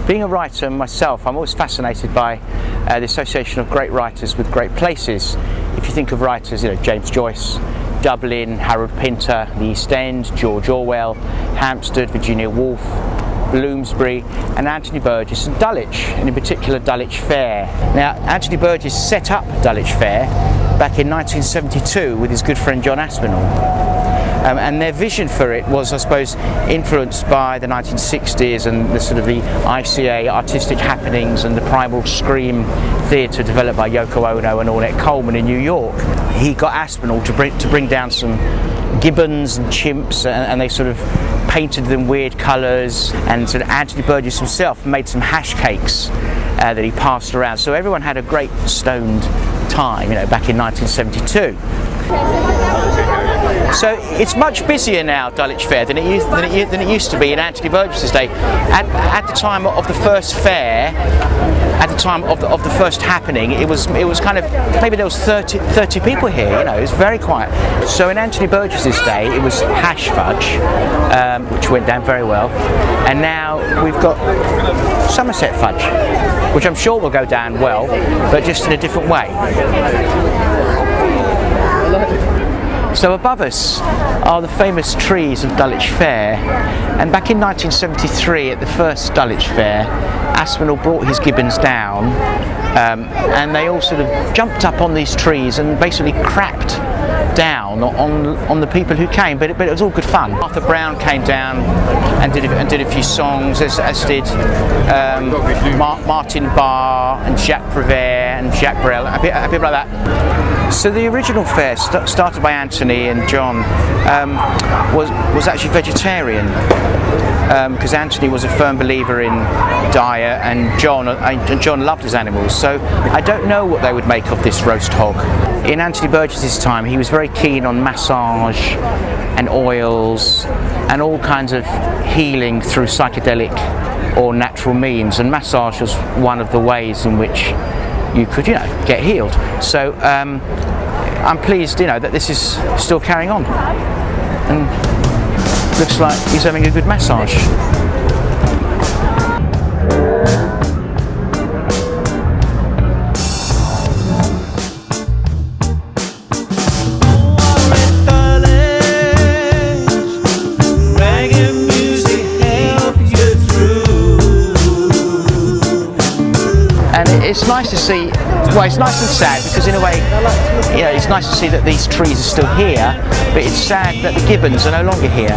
Being a writer myself, I'm always fascinated by the association of great writers with great places. If you think of writers, James Joyce, Dublin, Harold Pinter, the East End, George Orwell, Hampstead, Virginia Woolf, Bloomsbury, and Anthony Burgess and Dulwich, and in particular Dulwich Fair. Now, Anthony Burgess set up Dulwich Fair back in 1972 with his good friend John Aspinall. And their vision for it was, I suppose, influenced by the 1960s and the sort of the ICA artistic happenings and the primal scream theatre developed by Yoko Ono and Ornette Coleman in New York. He got Aspinall to bring down some gibbons and chimps, and they sort of painted them weird colours, and sort of Anthony Burgess himself made some hash cakes that he passed around. So everyone had a great stoned time, back in 1972. So it's much busier now, Dulwich Fair, than it used to be in Anthony Burgess's day. At the time of the first fair, at the time of the first happening, it was kind of, maybe there was 30 people here. It was very quiet. So in Anthony Burgess's day, it was hash fudge, which went down very well, and now we've got Somerset fudge, which I'm sure will go down well, but just in a different way. So above us are the famous trees of Dulwich Fair, and back in 1973 at the first Dulwich Fair, Aspinall brought his gibbons down, and they all sort of jumped up on these trees and basically crapped down on the people who came, but it was all good fun. Arthur Brown came down and did a few songs, as did Martin Barr and Jacques Prévert and Jacques Brel, and people like that. So the original fair, started by Anthony and John, was actually vegetarian, because Anthony was a firm believer in diet, and John loved his animals. So I don't know what they would make of this roast hog. In Anthony Burgess's time, he was very keen on massage and oils and all kinds of healing through psychedelic or natural means, and massage was one of the ways in which you could, get healed. So I'm pleased, that this is still carrying on, and looks like he's having a good massage. It's nice to see, it's nice and sad, because in a way, it's nice to see that these trees are still here, but it's sad that the gibbons are no longer here.